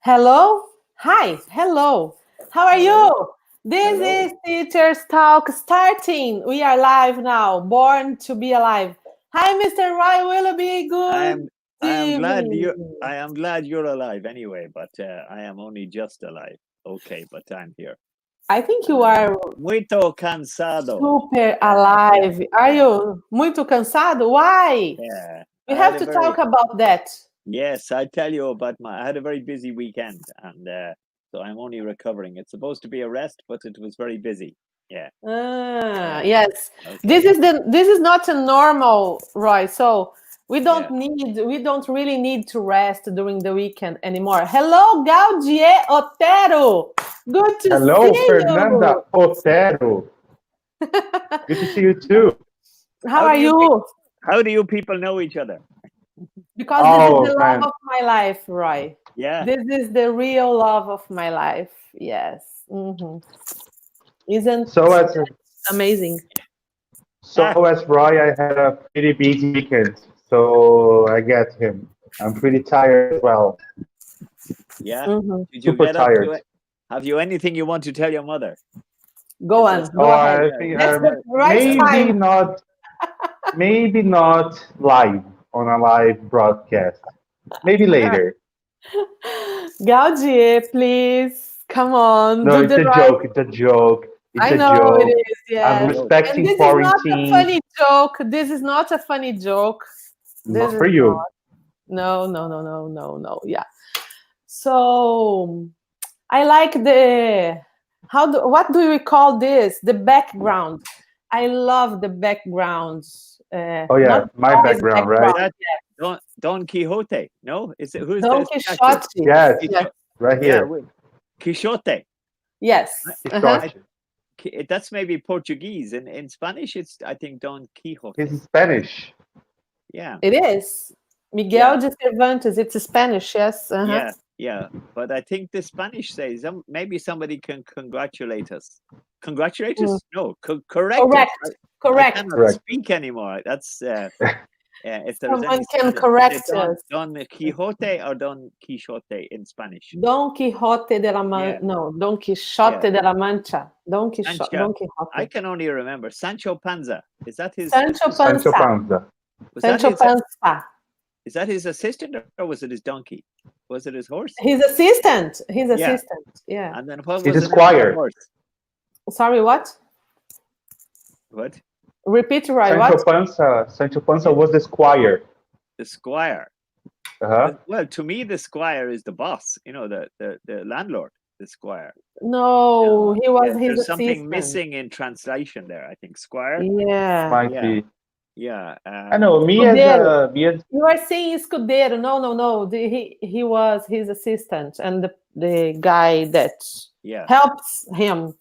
Hello? Hi, hello. How are Hello. you? This Hello. is Teachers Talk starting. We are live now, born to be alive. Hi, Mr. Roy Willoughby. I Good am I am glad evening. you're alive anyway, but I am only just alive. Okay, but I'm here. I think you Um, are Muito cansado. super Yeah, alive. Are yeah, you muito cansado? Why? yeah. We I had have a to talk very about that. yes. I tell you about my. I had a very busy weekend, and so I'm only recovering. It's supposed to be a rest, but it was very busy. Yeah. Uh, Yes. This okay. is not a normal, Roy. So Yeah. we don't really need to rest during the weekend anymore. Hello, Gaudier Otero. Good to Hello, see you. Fernanda Otero. Good to see you too. How How are do you pe- you? How do you people know each other? Because this is the Oh love man, of my life, Roy. Yeah. This is the real love of my life. Yes. Isn't so as amazing? Ah, so as Roy, I had a pretty busy weekend, so I get him. I'm pretty tired as well. yeah. Mhm. Did you Super get up to tired. it? Have you anything you want to tell your mother? Go Is there on. Go Oh, something? ahead. I Yeah, think That's the right maybe time. not, maybe not live on a live broadcast. Maybe yeah. later. Gaudier, please. Come on, No, do it's the a right. joke. It's a joke. It's I a know it joke. is, I'm yes. Joke. And respecting this is not a quarantine. funny joke. This is not a funny joke. This Not is for not. you. No, no, no, no, no, no. Yeah. So I like the what do we call this? The background. I love the background. Oh Not yeah, my always background, Is right? background. that Don Quixote? No, is it who's Don the statue? Quixote. Yes, Yes. right Yeah, here. Quixote. I, Yes. Uh-huh. I, Quixote. that's maybe Portuguese. In Spanish, it's I think Don He's Quixote. Spanish. Yeah, It is. Miguel yeah, de Cervantes. It's Spanish, yes. Uh-huh. yeah, yeah. But I think the Spanish says maybe somebody can congratulate us. Congratulate Mm. us? No, correct us. Correct. I Correct. cannot Correct. speak anymore. That's if there is any Someone can Spanish, is it correct us. Don Quixote or Don Quixote in Spanish? Don Quixote de la Yeah, No, Don yeah. Quixote de la Mancha. Sancho. Don I Quixote. can only remember Sancho Panza. Is that his? Sancho Sancho Panza. Panza. Was that Sancho his? Panza. Is that his assistant or was it his donkey? Was it his horse? His assistant. His Yeah. assistant. Yeah. And then what He's was a the name of the squire. horse? Sorry, what? What? Repeat, Roy. Sancho What? Panza. Sancho Panza Yeah, was the squire. the squire. Uh-huh. Well, to me, the squire is the boss. You know, the landlord. The squire. No, No. he was Yeah. his There's something assistant. missing in translation there. I think squire. Yeah. Might Yeah. be. Yeah. I know. Escudeiro. Me as You are saying escudeiro. No, no, no. He was his assistant and the guy that Yeah. helps him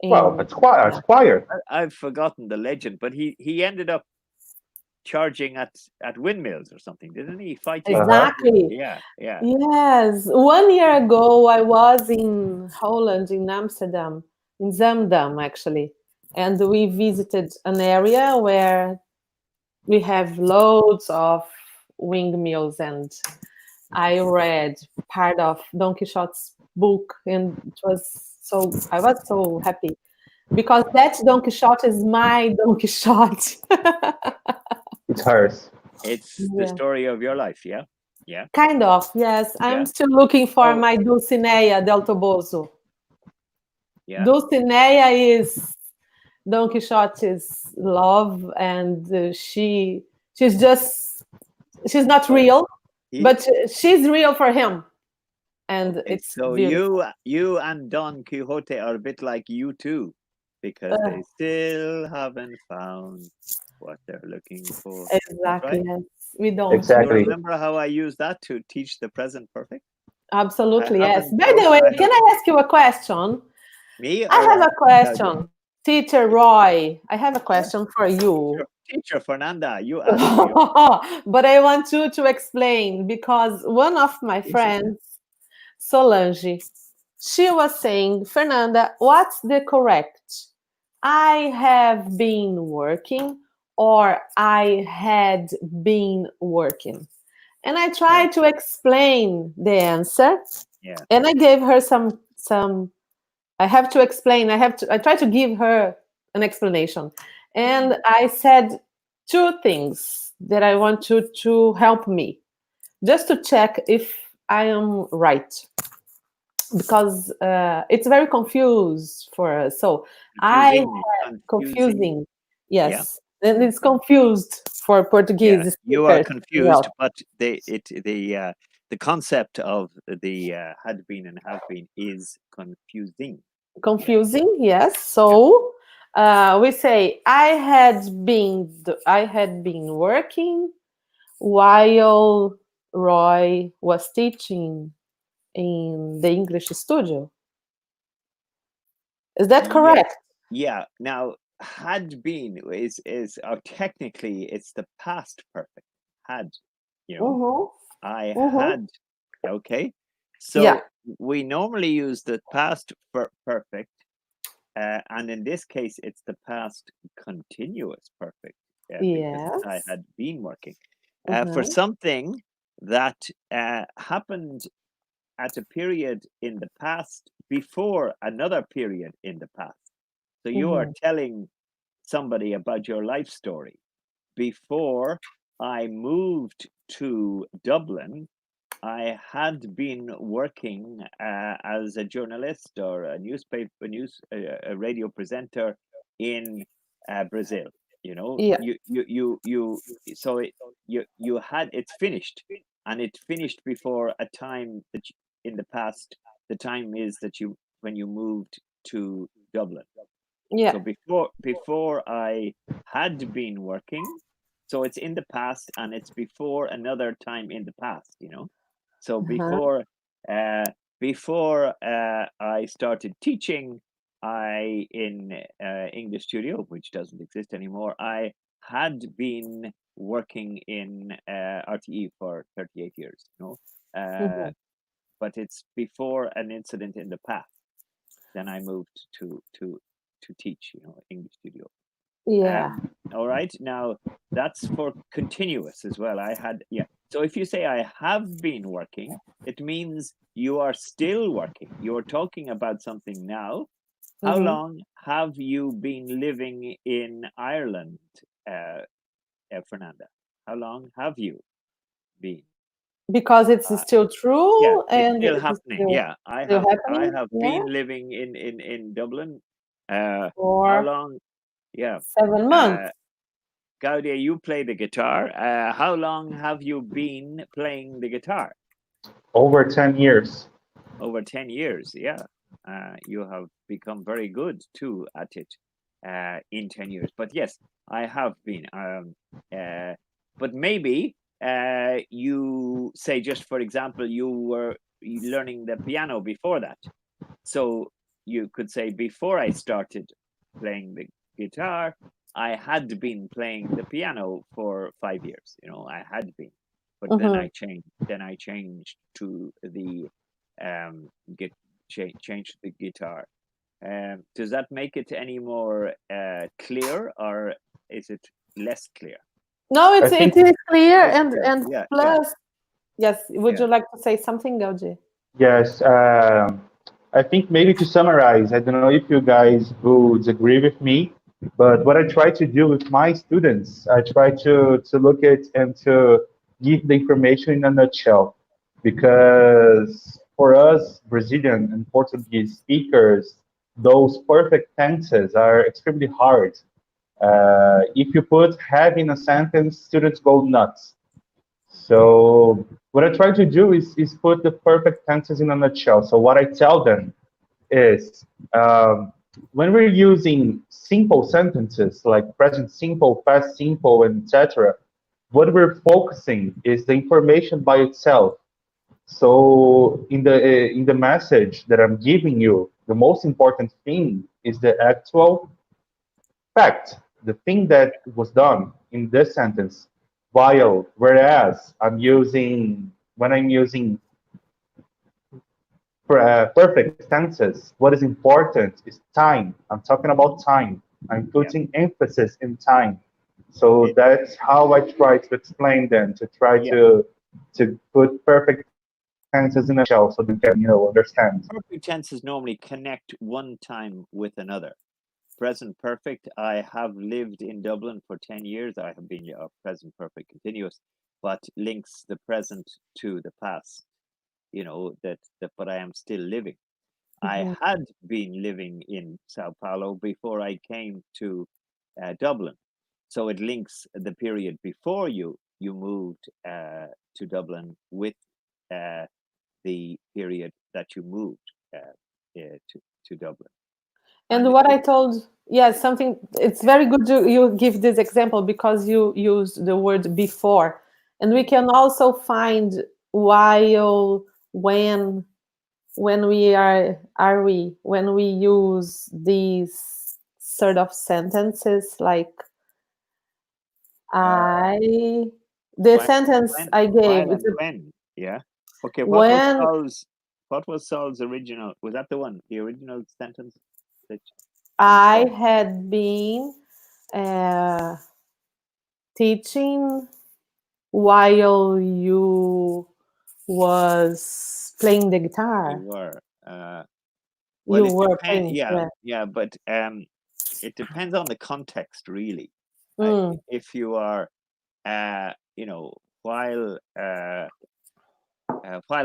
well, in. a Yeah. squire. I've forgotten the legend, but he ended up charging at windmills or something, didn't he? Fighting. Uh-huh. Exactly. Yeah. Yeah. Yes. 1 year ago, I was in Holland, in Amsterdam, in Zamdam, actually. And we visited an area where we have loads of windmills. And I read part of Don Quixote's book. And I was so happy because that Don Quixote is my Don Quixote. It's hers. It's the Yeah. story of your life. Yeah. Yeah. Kind of, yes. I'm Yeah. still looking for Oh, my Dulcinea del Toboso. yeah. Dulcinea is Don Quixote's love, and she's not So real, he, but she's real for him, and okay. it's So beautiful. you and Don Quixote are a bit like you too, because Uh, they still haven't found what they're looking for. Is that exactly, right? yes. We don't. Do you Exactly. remember how I used that to teach the present perfect? I Absolutely, yes. haven't By found. the way, I can have I ask you a question? me I have or a Claudia? question, Teacher Roy. I have a Yeah. question for you. Teacher Fernanda, you asked me. But I want you to explain because one of my Yes, friends, Solange, she was saying, Fernanda, what's the correct? I have been working or I had been working. And I tried to explain the answer. Yeah. And I gave her some. I have to explain. I try to give her an explanation. And I said two things that I want you to help me, just to check if I am right, because it's very confused for us. So confusing. Yes, and it's confused for Portuguese speakers. You are confused, but the concept of the had been and have been is confusing. Confusing, yes. So we say I had been working while Roy was teaching in the English studio. Is that correct? Yeah. Now, had been is technically it's the past perfect. Had, you know, I had. Okay, so we normally use the past perfect, and in this case, it's the past continuous perfect. Because I had been working for something that happened at a period in the past before another period in the past. So you are telling somebody about your life story. Before I moved to Dublin, I had been working as a journalist or a a radio presenter in Brazil. You know, you had it's finished, and it finished before a time that in the past. The time is that when you moved to Dublin. Yeah. So before I had been working, so it's in the past and it's before another time in the past, you know. So before I started teaching, in English Studio, which doesn't exist anymore, I had been working in RTE for 38 years, you know. But it's before an incident in the past. Then I moved to teach, you know, English Studio. Yeah. All right. Now that's for continuous as well. So if you say I have been working, it means you are still working. You're talking about something now. How long have you been living in Ireland, Fernanda? How long have you been? Because it's still true, yeah, and it's still happening. I have been living in Dublin. For how long? Yeah, 7 months. Gaudia, you play the guitar. How long have you been playing the guitar? Over 10 years. Over 10 years, yeah. You have become very good too at it in 10 years. But yes, I have been. But maybe you say, just for example, you were learning the piano before that. So you could say, before I started playing the guitar, I had been playing the piano for 5 years. You know, I had been, but then I changed. Then I changed to the changed the guitar. Does that make it any more clear, or is it less clear? No, it is clear, and yeah, plus, yes. Would you like to say something, Gaudi? Yes. I think maybe to summarize, I don't know if you guys would agree with me, but what I try to do with my students, I try to look at and to give the information in a nutshell. Because for us, Brazilian and Portuguese speakers, those perfect tenses are extremely hard. If you put have in a sentence, students go nuts. So what I try to do is put the perfect tenses in a nutshell. So what I tell them is when we're using simple sentences like present simple, past simple, etc., what we're focusing is the information by itself. So in the message that I'm giving you, the most important thing is the actual fact, the thing that was done in this sentence. Whereas when I'm using perfect tenses, what is important is time. I'm talking about time. I'm putting emphasis in time. So that's how I try to explain them, to try to put perfect tenses in a shell so they can, understand. Perfect tenses normally connect one time with another. Present perfect, I have lived in Dublin for 10 years. I have been a present perfect continuous, but links the present to the past, but I am still living. I had been living in Sao Paulo before I came to Dublin. So it links the period before you moved to Dublin with the period that you moved to Dublin. And what I told, something, it's very good you give this example because you use the word before. And we can also find while, when we use these sort of sentences like the sentence I gave. When, yeah. Okay, what was Saul's original? Was that the one? The original sentence? I had been teaching while you was playing the guitar. You were. You were playing. Yeah, but it depends on the context, really. If you are, while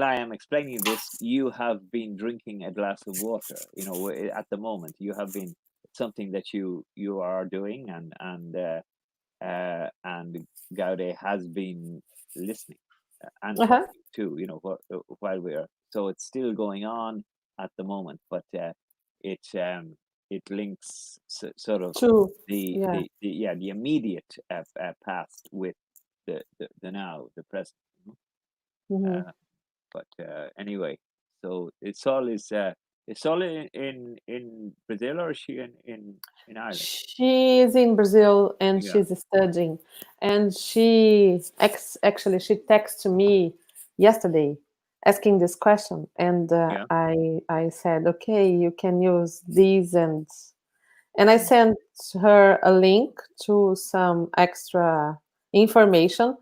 I am explaining this, you have been drinking a glass of water. At the moment, you have been something that you are doing, and Gaude has been listening and talking too. While we are, so it's still going on at the moment, but it links sort of the immediate past with the now, the present. But anyway, so it's all in Brazil, or is she in Ireland? She is in Brazil and she's studying. And she texted me yesterday asking this question, and I said, okay, you can use these, and I sent her a link to some extra information,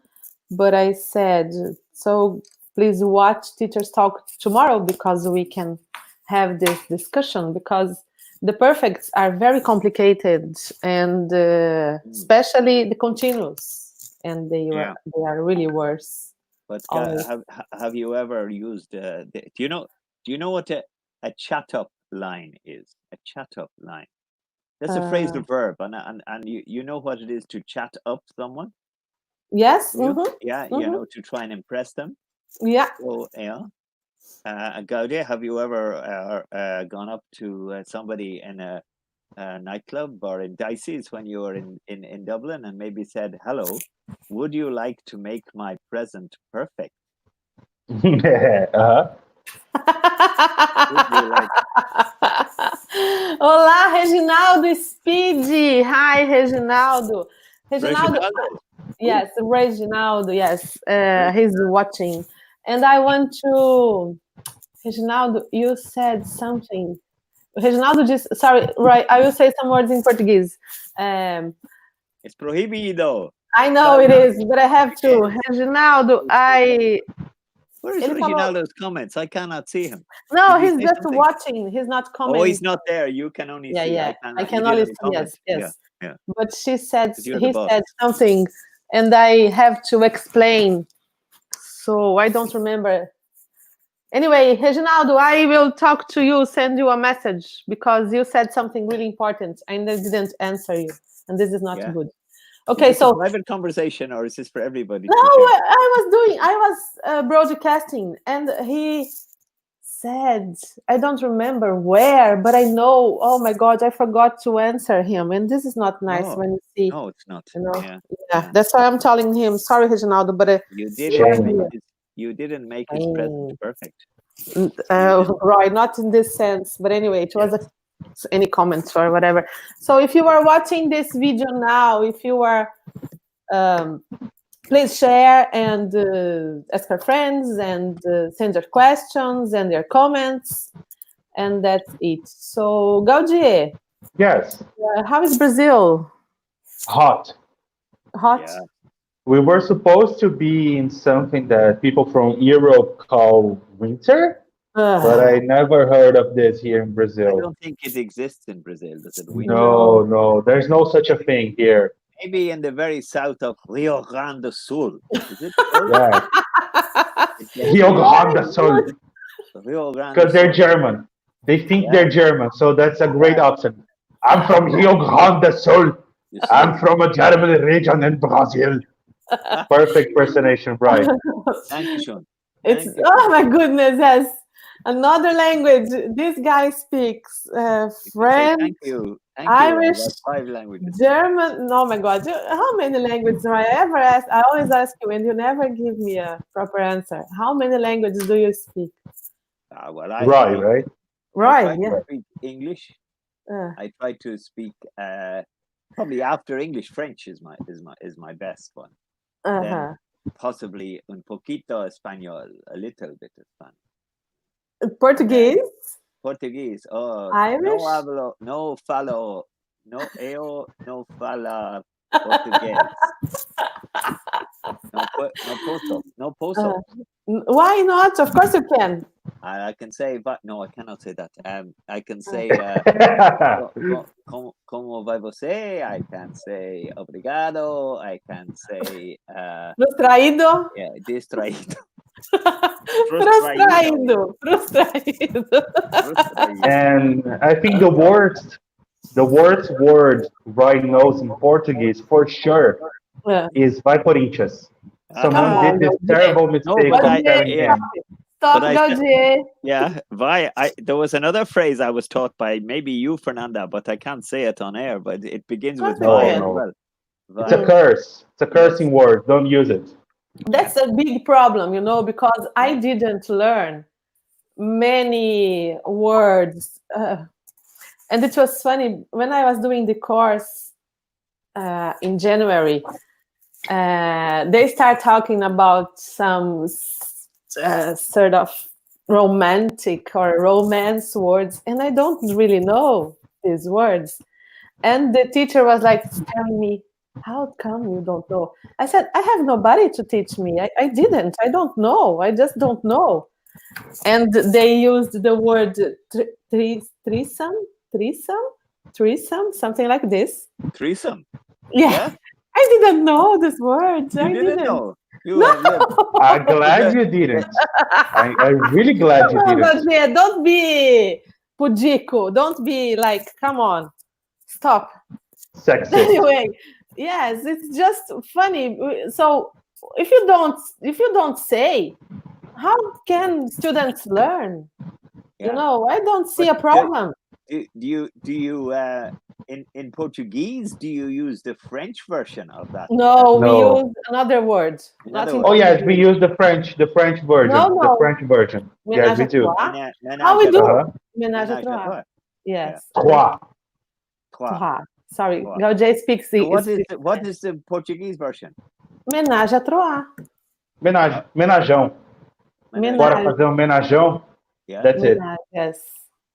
but I said, so please watch Teachers Talk tomorrow because we can have this discussion, because the perfects are very complicated, and especially the continuous, and they are really worse. But have you ever used? Do you know what a chat up line is? A chat up line. That's a phrasal verb, and you know what it is to chat up someone. Yes. Yeah, to try and impress them. Yeah. So Gaude, have you ever gone up to somebody in a nightclub or in Dicey's when you were in Dublin and maybe said, hello, would you like to make my present perfect? Olá, Reginaldo Speed. Hi, Reginaldo. Yes, Reginaldo. Yes, he's watching. And I want to, Reginaldo, you said something. Reginaldo just, sorry, right, I will say some words in Portuguese. It's prohibido. I know it is, but I have to. Reginaldo, Where is Reginaldo's comments? I cannot see him. No, he's just watching. He's not commenting. Oh, he's not there. You can only see. Yeah. I can only see. Yes. Yeah. But he said something, and I have to explain. So I don't remember. Anyway, Reginaldo, I will talk to you, send you a message, because you said something really important and I didn't answer you, and this is not good. Okay, so a private conversation, or is this for everybody? No, I was broadcasting, and he said, I don't remember where, but I know. Oh my God, I forgot to answer him, and this is not nice when you see. No, it's not. Yeah, that's why I'm telling him. Sorry, Reginaldo, but you didn't make his present perfect. Right, not in this sense, but anyway, it was any comments or whatever. So if you are watching this video now, if you are, please share and ask your friends and send your questions and your comments, and that's it. So Gaudier. Yes. How is Brazil? Hot. Hot? We were supposed to be in something that people from Europe call winter, but I never heard of this here in I Brazil. don't think it exists in Brazil. Does it? Winter? No, no, there's no such a thing here. Maybe in the very south of Rio Grande do Sul. Is it? Yeah, It's Rio Grande do Sul, Rio Grande because do they're Sul. German. They think Yeah. they're German, so that's a great option. I'm from Rio Grande do Sul. You see? I'm from a German region in Brazil. Perfect personation, right? Thank you, Sean. It's Thank you. oh my goodness, yes. Another language. This guy speaks You can say French, thank you. Thank Irish, you. About 5 languages. German. Oh my God! How many languages do I ever ask? I always ask you, and you never give me a proper answer. How many languages do you speak? Well, Right, right. I Right? try Yeah. to speak English. I try to speak probably after English. French is my best one. Then possibly un poquito español, a little bit of Spanish. Portuguese. Portuguese. Oh, Irish. no falo português. No posso. Why not? Of course you can. I can say, but no, I cannot say that. I can say, como vai você? I can say obrigado. I can say, Distraído. yeah, distraído. Frustraído. And I think the worst word Roy knows in Portuguese for sure is vai Corinthians. Someone did this terrible mistake of telling him. Stop, Gaudier. Yeah, there was another phrase I was taught by maybe you, Fernanda, but I can't say it on air. But it begins with vai as well. It's a curse. It's a cursing word. Don't use it. That's a big problem, because I didn't learn many words. And it was funny, when I was doing the course in January, they start talking about some sort of romantic or romance words, and I don't really know these words. And the teacher was like telling me, how come you don't know? I said, I have nobody to teach me. I don't know. I just don't know. And they used the word threesome, something like this. Threesome? Yeah. I didn't know this word. You didn't know? I'm glad you didn't. I'm really glad you didn't. Yeah, don't be pudico. Don't be like, come on. Stop. Sexist. Anyway, yes, it's just funny. So if you don't say, how can students learn? Yeah. I don't see a problem. Do you in Portuguese? Do you use the French version of that? No, we use another word. Yes, we use the French version. No. The French version. Yes, we do. How we do? Ménage à trois. Yes. Trois. Sorry, Gaudier speaks the. What is the Portuguese version? Ménage à trois. Menajão. Bora fazer menajão. Yeah. That's it. Yes.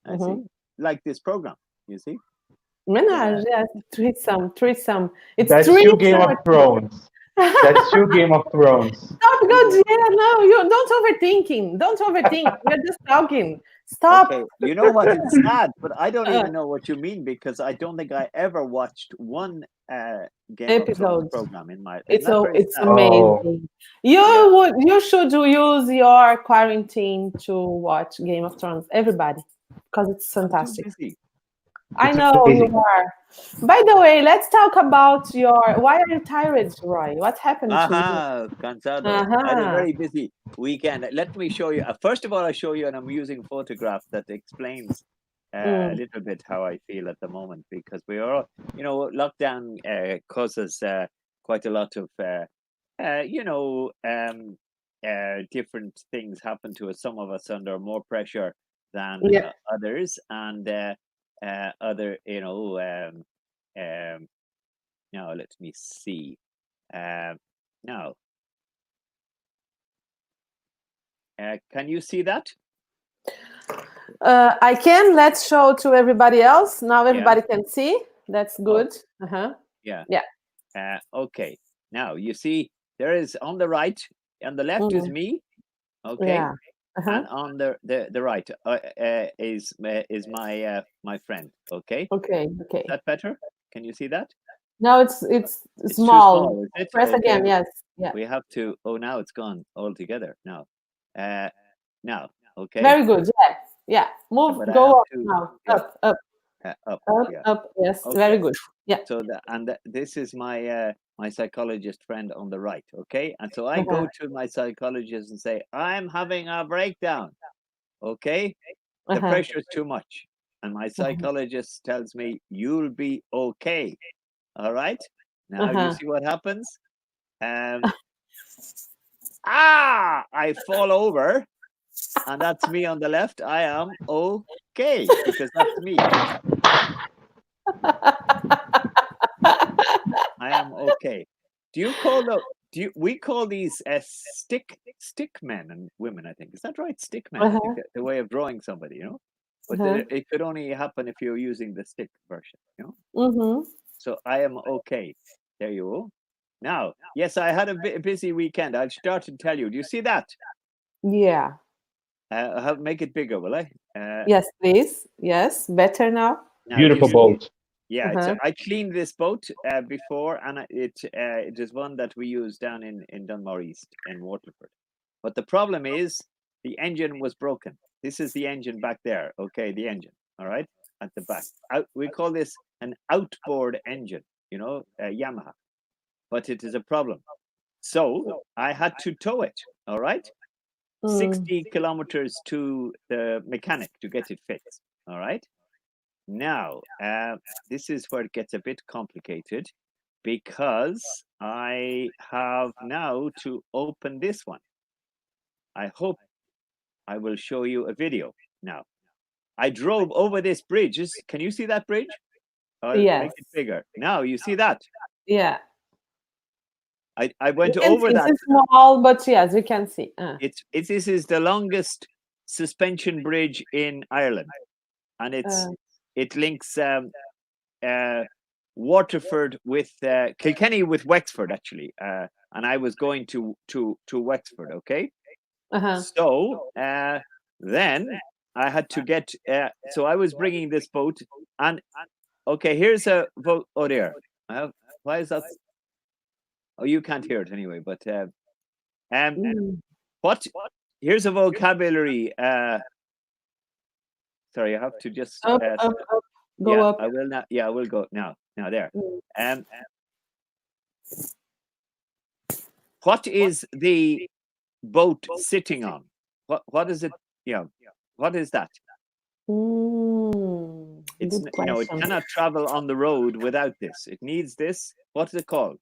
I see. Like this program, you see. Menage, yes. Threesome. It's That's two Game of Thrones. That's two Game of Thrones. Stop, Gaudier. No, you don't overthinking. Don't overthink. We're just talking. Stop. Okay. You know what? It's sad, but I don't even know what you mean because I don't think I ever watched one Game of Thrones program in my. It's amazing. You should use your quarantine to watch Game of Thrones. Everybody, because it's fantastic. I know you are. By the way, let's talk about why are you tired, Roy? What happened to you? Cansado. I had a very busy weekend. Let me show you. First of all, I show you an amusing photograph that explains a little bit how I feel at the moment because we are, lockdown causes quite a lot of, different things happen to us. Some of us under more pressure than others, and other, now let me see. Now, can you see that? I can. Let's show to everybody else. Now everybody can see. That's good. Yeah. Okay. Now you see there is on the right, on the left is me, okay, Yeah. and on the right is my friend, okay. Okay. Is that better? Can you see that? Now it's It's too small. small, is it? Press Okay. again. Yes. Yeah. We have to. Oh, now it's gone altogether. Now, now, okay. Very good. Yeah. Yeah. Move. But I Go have up to- now. yeah. Up. Up. Up. Up. Yeah. Up. Yes. Okay. Very good. Yeah. So this is my my psychologist friend on the right, okay? And so I go to my psychologist and say, I'm having a breakdown, okay? The pressure is too much. And my psychologist tells me, you'll be okay. All right? Now you see what happens? I fall over, and that's me on the left. I am okay because that's me. I am okay. We call these stick men and women, I think. Is that right? Stick men. I think the way of drawing somebody, you know? But it could only happen if you're using the stick version, you know? So I am okay. There you go. Now, yes, I had a busy weekend. I'll start to tell you. Do you see that? Yeah. I'll make it bigger, will I? Yes, please. Yes, better now. Beautiful boat. Yeah, I cleaned this boat before, and it is one that we use down in Dunmore East in Waterford. But the problem is the engine was broken. This is the engine back there. Okay, the engine. All right, at the back. We call this an outboard engine. You know, Yamaha. But it is a problem. So I had to tow it. All right, 60 kilometers to the mechanic to get it fixed. All right. Now, this is where it gets a bit complicated because I have now to open this one. I hope I will show you a video now. I drove over this bridge. Can you see that bridge? I'll make it bigger. Now, you see that? Yeah. I went over that. It's small, but yes, we can see. This is the longest suspension bridge in Ireland, and it links Waterford with Kilkenny with Wexford actually, and I was going to Wexford. Okay, so then I had to get. So I was bringing this boat, and okay, here's a vote. Oh dear, why is that? Oh, you can't hear it anyway. But what? Here's a vocabulary. Sorry, I have to just up. Go up. I will not. Yeah, I will go now. Now there. What is the boat sitting on? What is it? Yeah. What is that? It's it cannot travel on the road without this. It needs this. What is it called?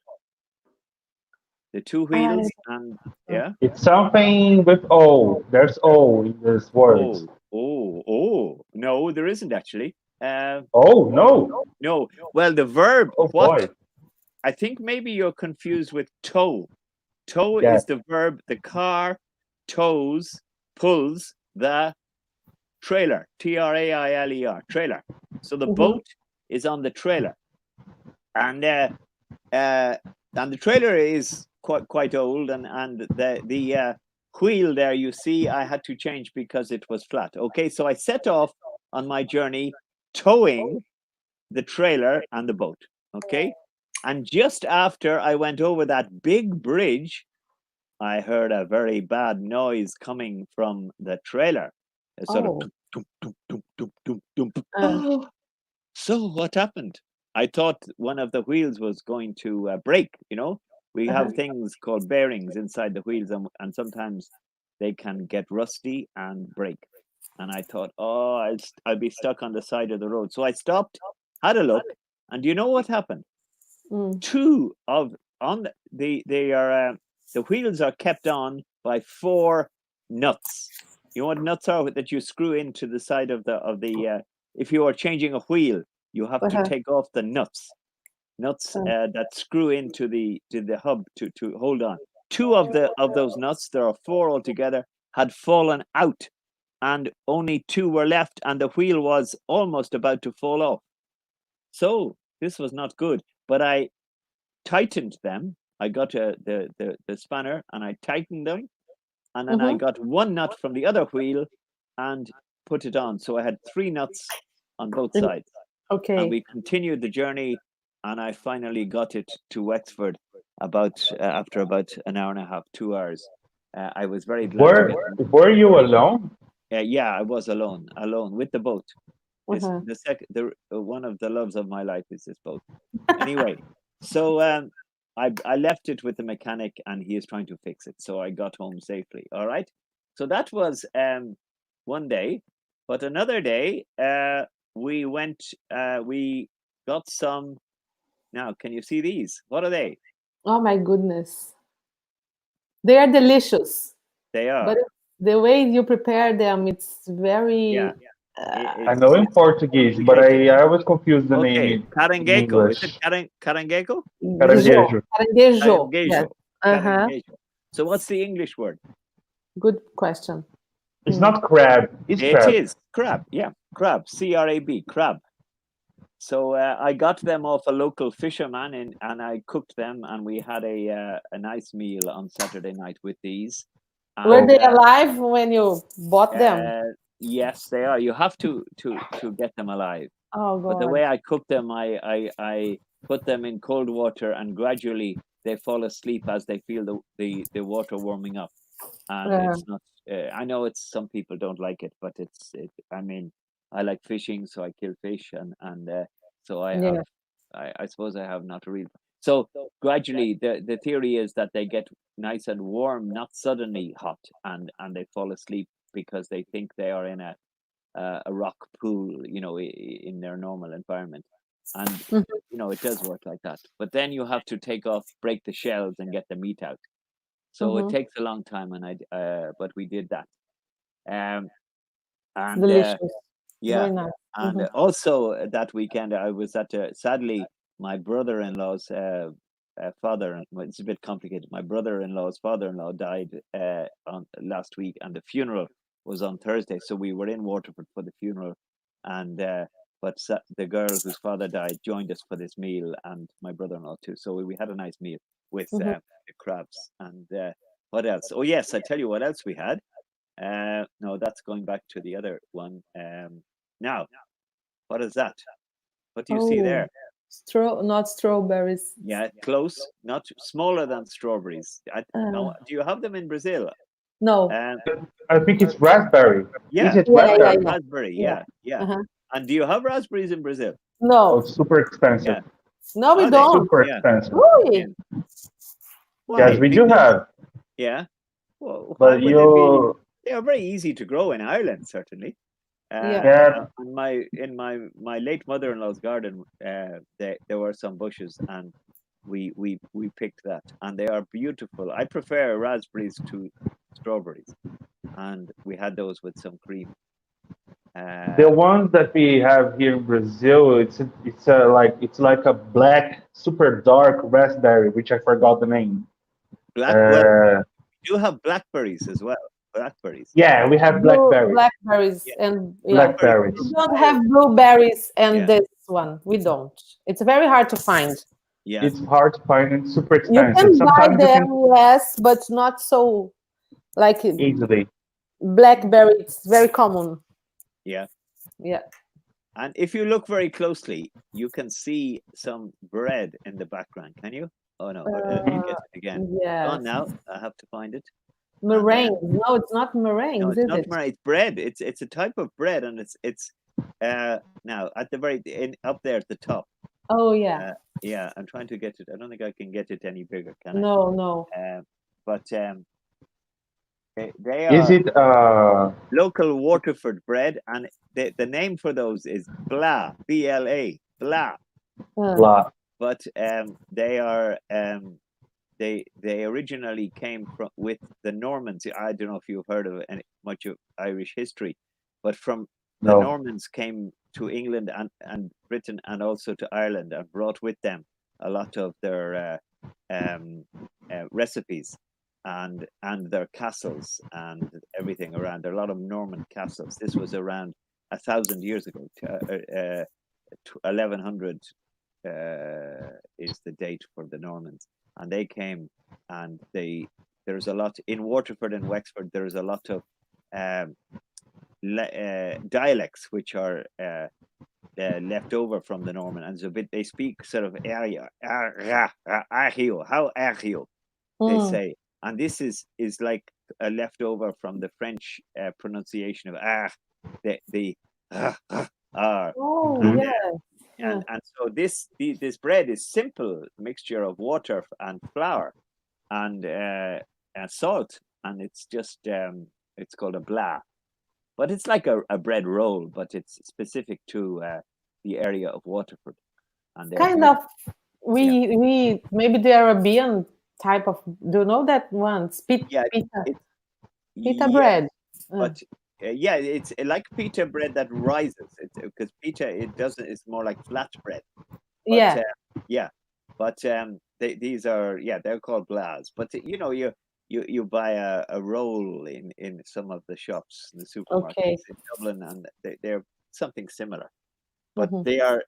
The two wheels and yeah. It's something with O. There's O in this word. Oh. No, there isn't actually. No. Well, the verb. Oh, what? Boy. I think maybe you're confused with tow. Tow is the verb. The car tows, pulls the trailer. Trailer. Trailer. So the boat is on the trailer, and the trailer is quite old, and the wheel there you see I had to change because it was flat. Okay, so I set off on my journey towing the trailer and the boat. Okay, and just after I went over that big bridge, I heard a very bad noise coming from the trailer. A sort of So what happened? I thought one of the wheels was going to break. You know, we have things called bearings inside the wheels, and sometimes they can get rusty and break. And I thought, I'll be stuck on the side of the road. So I stopped, had a look, and do you know what happened? The wheels are kept on by 4 nuts. You know what nuts are? That you screw into the side of the. If you are changing a wheel, you have to take off the nuts that screw into the hub to hold on. 2 of those nuts, there are 4 altogether, had fallen out, and only 2 were left, and the wheel was almost about to fall off. So this was not good, but I tightened them. I got the spanner and I tightened them, and then I got one nut from the other wheel and put it on. So I had 3 nuts on both sides. Okay. And we continued the journey, and I finally got it to Wexford after about an hour and a half, 2 hours. I was very glad. Were you alone? Yeah, I was alone with the boat. One of the loves of my life is this boat. Anyway, so I left it with the mechanic, and he is trying to fix it. So I got home safely. All right. So that was one day, but another day we went. We got some. Now, can you see these? What are they? Oh my goodness! They are delicious. They are. But the way you prepare them, it's very. Yeah. I know in Portuguese, but I was confused the name. Caranguejo. Is it caranguejo? Caranguejo. Caranguejo. Yes. Caranguejo. So what's the English word? Good question. It's not crab. It's crab. It is crab. Yeah, crab. C-R-A-B. Crab. So I got them off a local fisherman, and I cooked them, and we had a nice meal on Saturday night with these. Were they alive when you bought them? Yes, they are. You have to get them alive. Oh God! But the way I cook them, I put them in cold water, and gradually they fall asleep as they feel the water warming up. And it's not. I know some people don't like it, but I mean, I like fishing, so I kill fish, and so I have. I suppose I have not real. So gradually, the theory is that they get nice and warm, not suddenly hot, and they fall asleep because they think they are in a rock pool, in their normal environment. And it does work like that. But then you have to break the shells and get the meat out. So it takes a long time, but we did that. And delicious. Yeah, very nice. And also that weekend I was at sadly my brother-in-law's father. It's a bit complicated. My brother-in-law's father-in-law died on last week, and the funeral was on Thursday. So we were in Waterford for the funeral, and but the girl whose father died joined us for this meal, and my brother-in-law too. So we had a nice meal with the crabs. And what else? Oh yes, I tell you what else we had. No, that's going back to the other one. Now, what is that? What do you see there? Not strawberries. Yeah, close. Not smaller than strawberries. No, do you have them in Brazil? No. I think it's raspberry. Yeah, is it raspberry? Raspberry. Yeah. And do you have raspberries in Brazil? No. Oh, it's super expensive. Yeah. No, we don't. Super expensive. Really? Yes, we do have. Yeah. Well, but they are very easy to grow in Ireland, certainly. In my late mother-in-law's garden, there were some bushes, and we picked that, and they are beautiful. I prefer raspberries to strawberries, and we had those with some cream. The ones that we have here in Brazil, it's like a black, super dark raspberry, which I forgot the name. We do have blackberries as well. Blackberries. Yeah, we have blackberries. Blackberries and blackberries. We don't have blueberries and this one. We don't. It's very hard to find. Yeah, it's hard to find and super expensive. You can buy them, yes, but not so easily. Blackberry, it's very common. Yeah. Yeah. And if you look very closely, you can see some bread in the background. Can you? Oh no, let me get it again. Yeah. Oh, now I have to find it. Meringue. No, it's not meringue. No, it's not meringue. It's bread. It's a type of bread, and it's now at the very up there at the top. Oh yeah. Yeah, I'm trying to get it. I don't think I can get it any bigger, can I? No. But they are. Is it local Waterford bread, and the name for those is Bla, B-L-A, Bla. Bla. But they are they originally came with the Normans. I don't know if you've heard of much of Irish history, but the Normans came to England and Britain and also to Ireland and brought with them a lot of their recipes and their castles and everything around. There are a lot of Norman castles. This was around 1,000 years ago. 1100 is the date for the Normans. and they came, and there's a lot in Waterford and Wexford. There's a lot of dialects which are left over from the Norman, and so they speak sort of area, how they say, and this is like a leftover from the French pronunciation of the and so this bread is simple mixture of water and flour and salt, and it's just it's called a blah, but it's like a bread roll, but it's specific to the area of Waterford. And kind of we maybe the Arabian type of, do you know that one? Pita bread. But it's like pita bread that rises. Because pita, it's more like flat bread. But, but these are they're called blahs. But you buy a roll in some of the shops in the supermarkets in Dublin, and they're something similar. But they are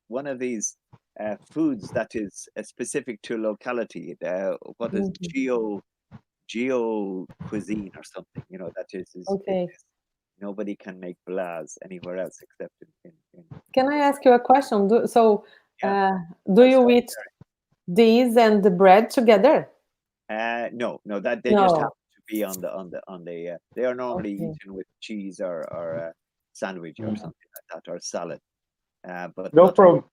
one of these foods that is specific to locality. What is geo cuisine or something? That is nobody can make blahs anywhere else except in. Can I ask you a question? Do you eat these and the bread together? No, that they just happen to be on the. They are normally eaten with cheese or sandwich or something like that, or salad. But no, from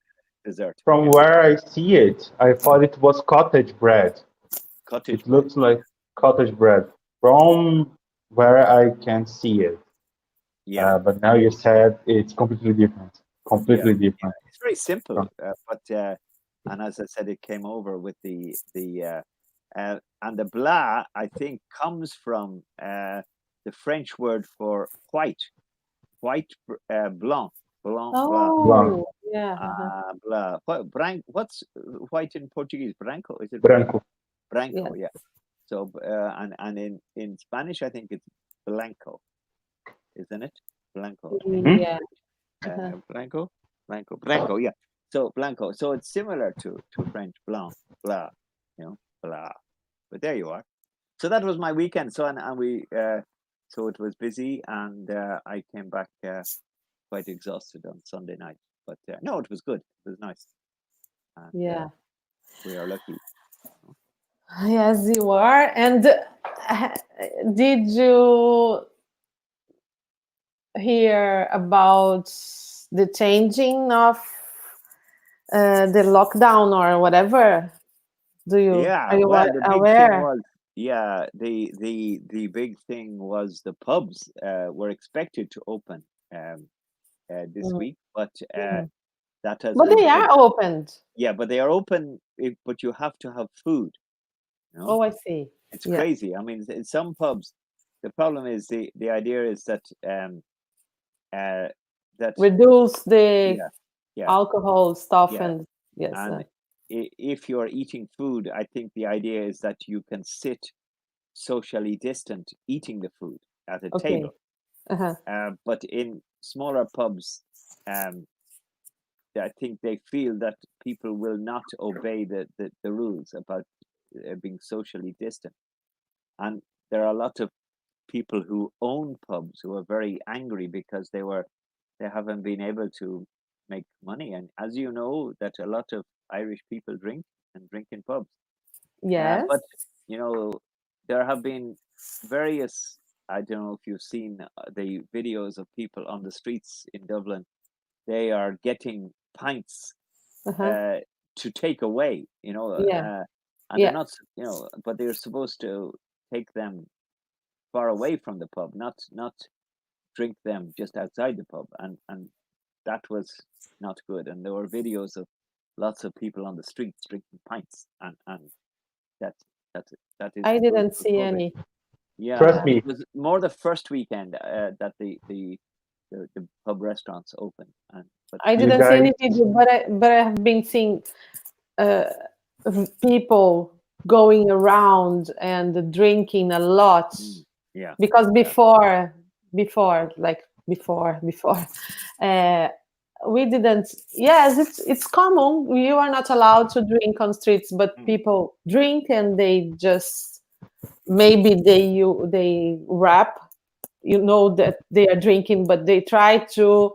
dessert. From where I see it, I thought it was cottage bread. It looks like cottage bread from where I can see it. But now you said it's completely different. Completely different. It's very simple, but and as I said, it came over with the and the blah, I think, comes from the French word for white blanc. Blah. Blah. What's white in Portuguese? Branco, is it? Branco. Branco, yeah. So and in Spanish, I think it's blanco, isn't it? Blanco. Yeah. Blanco, yeah. So blanco. So it's similar to French blanc, blah, blah. But there you are. So that was my weekend. So and we so it was busy, and I came back quite exhausted on Sunday night. But no, it was good. It was nice. And, we are lucky. Yes, you are. And did you hear about the changing of the lockdown or whatever? Are you aware? The big thing was the pubs were expected to open this week, but that has. But they are opened. Yeah, but they are open, but you have to have food. Oh, I see. It's crazy. I mean, in some pubs, the problem is the idea is that that reduce the alcohol stuff and if you're eating food, I think the idea is that you can sit socially distant eating the food at a table. But in smaller pubs, I think they feel that people will not obey the rules about being socially distant. And there are a lot of people who own pubs who are very angry because they haven't been able to make money. And as you know, that a lot of Irish people drink in pubs. Yes. But there have been various. I don't know if you've seen the videos of people on the streets in Dublin. They are getting pints to take away. And they're not. But they're supposed to take them far away from the pub, not drink them just outside the pub, and that was not good. And there were videos of lots of people on the streets drinking pints, and that is. I didn't see any. Yeah, trust me. It was more the first weekend that the pub restaurants opened. But I didn't see any video, but I have been seeing people going around and drinking a lot. Yeah. Because before, we didn't. Yes, it's common. You are not allowed to drink on streets, but people drink and they just maybe they rap. You know that they are drinking, but they try to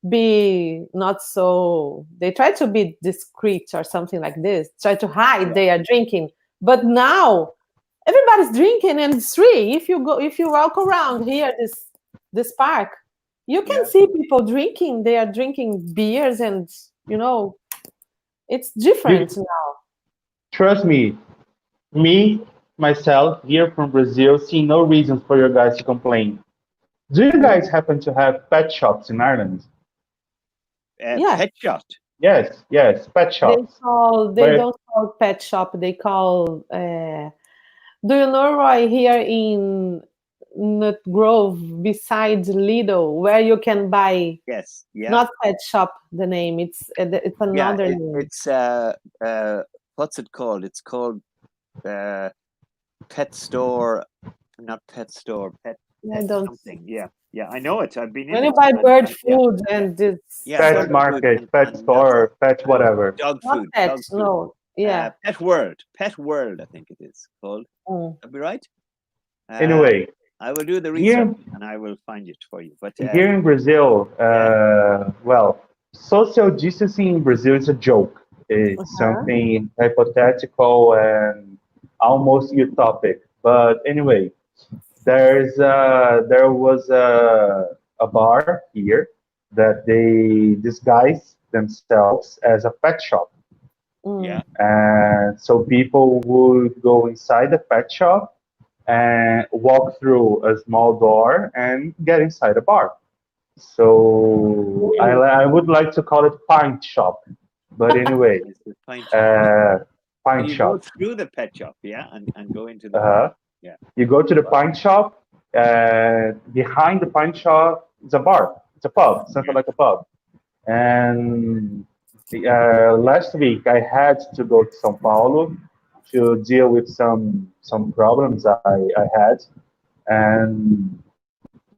be not so. They try to be discreet or something like this. Try to hide they are drinking. But now everybody's drinking and it's free. If you walk around here, this park, you can see people drinking. They are drinking beers, and it's different now. Trust me, myself, here from Brazil, see no reason for you guys to complain. Do you guys happen to have pet shops in Ireland? Pet shop? Yes, pet shops. They don't call pet shop. They call. Do you know, Roy, here in Nut Grove, beside Lidl, where you can buy? Yes, not pet shop. The name it's another name. It's what's it called? It's called pet store, not pet store. Pet. I don't. Something. Yeah, I know it. I've been in. When you buy bird food and this. Pet market, pet store, pet whatever. Dog food. Pet, no. Yeah. Pet World, I think it is called. That'd be right. Anyway, I will do the research and I will find it for you. But here in Brazil, well, social distancing in Brazil is a joke. It's something hypothetical and almost utopic. But anyway, there was a bar here that they disguised themselves as a pet shop. Yeah. And so people would go inside the pet shop and walk through a small door and get inside a bar. So I would like to call it pint shop, but anyway, pint shop. You go through the pet shop, and go into the You go to the pint shop. Behind the pint shop is a bar. It's a pub, something like a pub. And last week I had to go to São Paulo to deal with some problems I had, and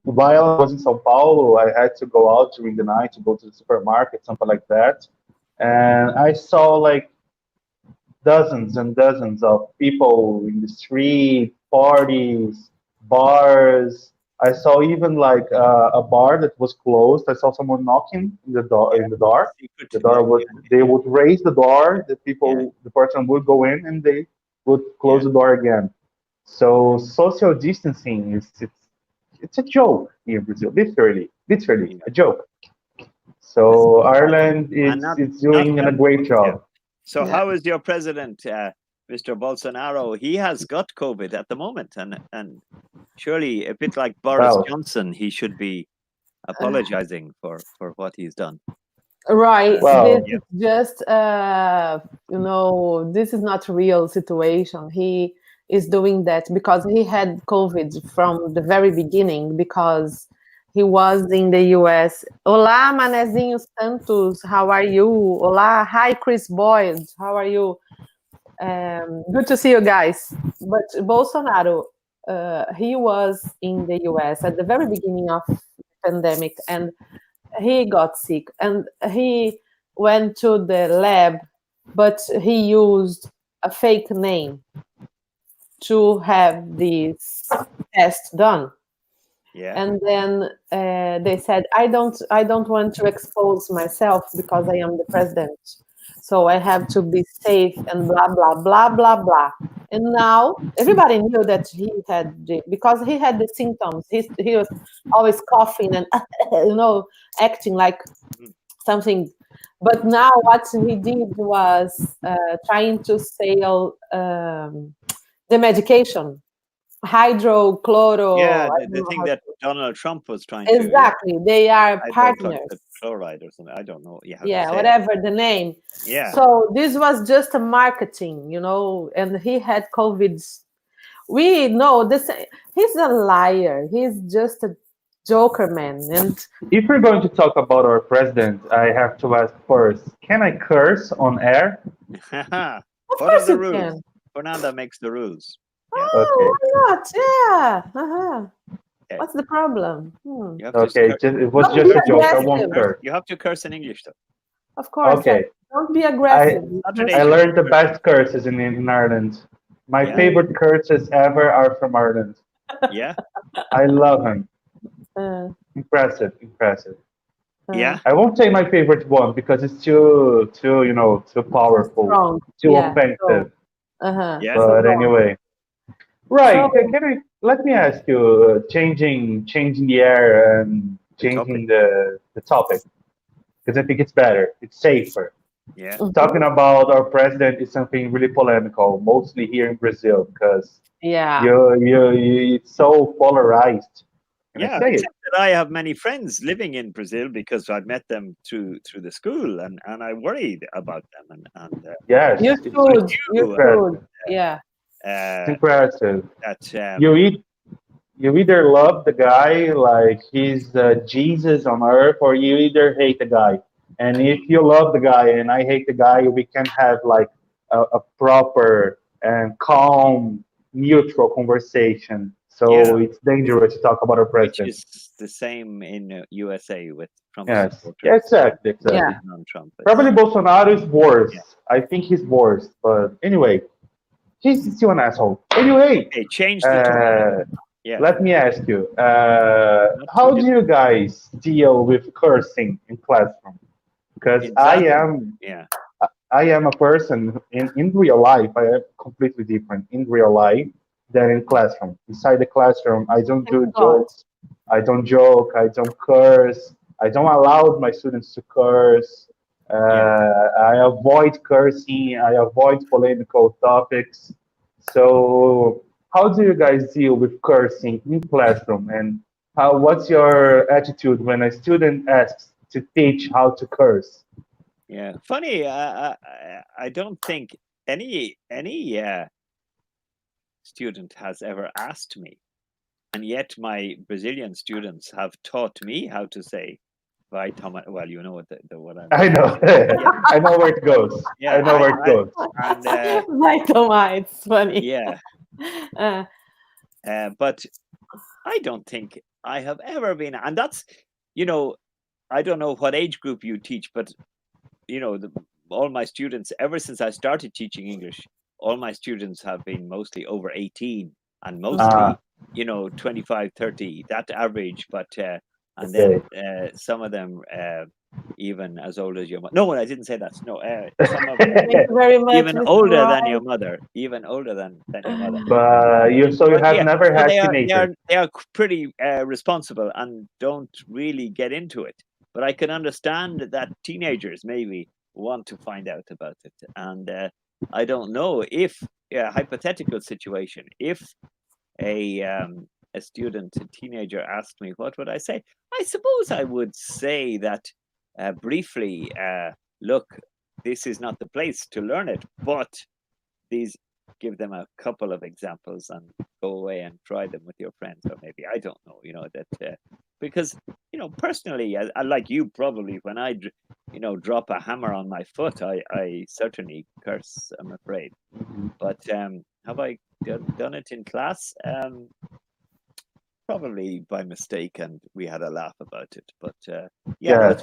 while I was in São Paulo, I had to go out during the night to go to the supermarket, something like that, and I saw like dozens and dozens of people in the street, parties, bars. I saw even like a bar that was closed. I saw someone knocking in the door. The door was. They would raise the door. The person would go in, and they would close the door again. So social distancing it's a joke here in Brazil, literally a joke. So Ireland is doing a great job. So how is your president, Mr. Bolsonaro? He has got COVID at the moment, and surely a bit like Boris Johnson, he should be apologizing for what he's done. Right. This is just this is not a real situation. He is doing that because he had COVID from the very beginning, because he was in the US. Olá, Manezinho Santos, how are you? Olá, hi, Chris Boyd, how are you? Good to see you guys. But Bolsonaro, he was in the US at the very beginning of the pandemic, and he got sick, and he went to the lab, but he used a fake name to have this test done. Yeah. And then they said, I don't want to expose myself because I am the president, so I have to be safe and blah blah blah blah blah. And now everybody knew that he had because he had the symptoms. He was always coughing and acting like something. But now what he did was trying to sell the medication, hydrochloro. Yeah, the thing that Donald Trump was trying to. Exactly, they are partners. Chloride or something. I don't know. Whatever the name. Yeah. So this was just a marketing, and he had COVID. We know this. He's a liar. He's just a joker, man. And if we're going to talk about our president, I have to ask first: can I curse on air? Of course you can. Fernanda makes the rules. Oh, okay. Why not? Yeah. Okay. What's the problem? You have Okay, it was Don't just be a joke. I won't aggressive. curse. You have to curse in English, though. Of course. Okay. Don't be aggressive. I learned the best curses in Ireland. My Yeah. favorite curses ever are from Ireland. Yeah. I love them. Uh, Impressive. Yeah. I won't say my favorite one because it's too too powerful, strong. too Yeah. offensive. Yeah. But anyway, right? So- Let me ask you, changing the air and changing the topic, because I think it's better, it's safer. Yeah. Talking about our president is something really polemical, mostly here in Brazil, because Yeah. it's so polarized. Can I Yeah. say it? Except that I have many friends living in Brazil because I've met them through the school, and I worried about them, and Yes, You it's should. You impressive. should. Yeah. It's impressive. that You either love the guy like he's Jesus on earth, or you either hate the guy. And if you love the guy and I hate the guy, we can have like a proper and calm, neutral conversation. So it's dangerous to talk about our which president. is the same in USA with Trump Yes, supporters. yeah, exactly. Yeah. Non-Trump. Probably Bolsonaro is worse. Yeah. I think he's worse. But anyway, he's still an asshole. Anyway, Okay, change the topic. Yeah. let me ask you, Not how too do you guys deal with cursing in classroom? Because In classroom, I am a person in real life. I am completely different in real life than in classroom. Inside the classroom, I don't do Thank God. jokes. I don't joke. I don't curse. I don't allow my students to curse. I avoid cursing. I avoid polemical topics. So, how do you guys deal with cursing in classroom? And what's your attitude when a student asks to teach how to curse? Yeah. Funny. I don't think any student has ever asked me, and yet my Brazilian students have taught me how to say "vai tomar." Well, you know what I'm. I know. I know where it goes. Yeah, I know where it goes. And Right, Toma, it's funny. yeah, but I don't think I have ever been, and that's, I don't know what age group you teach, but all my students, ever since I started teaching English, all my students have been mostly over 18 and mostly, 25, 30, that average, but and then some of them even as old as your mother. No, I didn't say that. No, some of them Thank you very much, even Mr. older than Roy. your mother, even older than your mother. But you have never so had they teenagers. are pretty responsible and don't really get into it. But I can understand that teenagers maybe want to find out about it, and I don't know if hypothetical situation, if a student, a teenager asked me, what would I say? I suppose I would say that briefly, look, this is not the place to learn it, but give them a couple of examples and go away and try them with your friends, or maybe, I don't know, that because personally, I like you probably, when I drop a hammer on my foot, I certainly curse, I'm afraid. But have I done it in class? Probably by mistake, and we had a laugh about it. But Yes.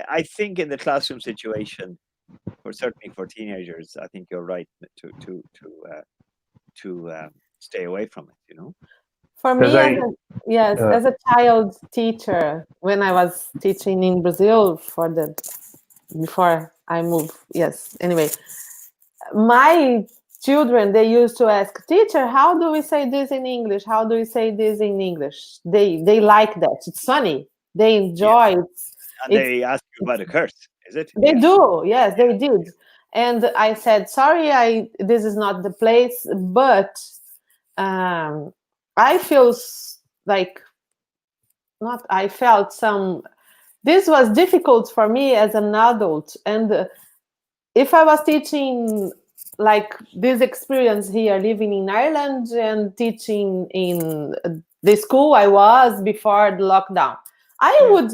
I think in the classroom situation, certainly for teenagers, I think you're right to stay away from it. For me, as a child teacher, when I was teaching in Brazil before I moved, anyway, my children, they used to ask, teacher, how do we say this in English? How do we say this in English? They like that. It's funny. They enjoy it. And they ask you about a curse, is it? They do. Yes, they did. And I said, sorry, this is not the place, but I feel like this was difficult for me as an adult. And if I was teaching like this experience here, living in Ireland and teaching in the school I was before the lockdown, I would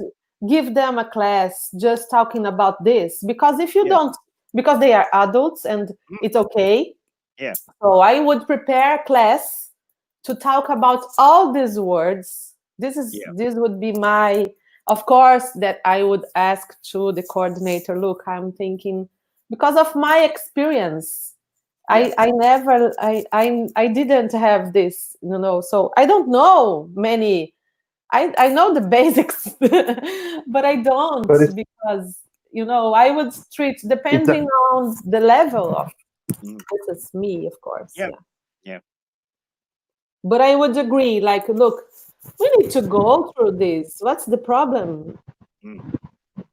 give them a class just talking about this, because if you don't, because they are adults and it's okay. Yeah. So I would prepare a class to talk about all these words. This would be my, of course, that I would ask to the coordinator, look, I'm thinking, because of my experience, I didn't have this, so I don't know many. I know the basics, but I don't, because I would treat depending on the level of. This is me, of course. Yeah. But I would agree. Like, look, we need to go through this. What's the problem?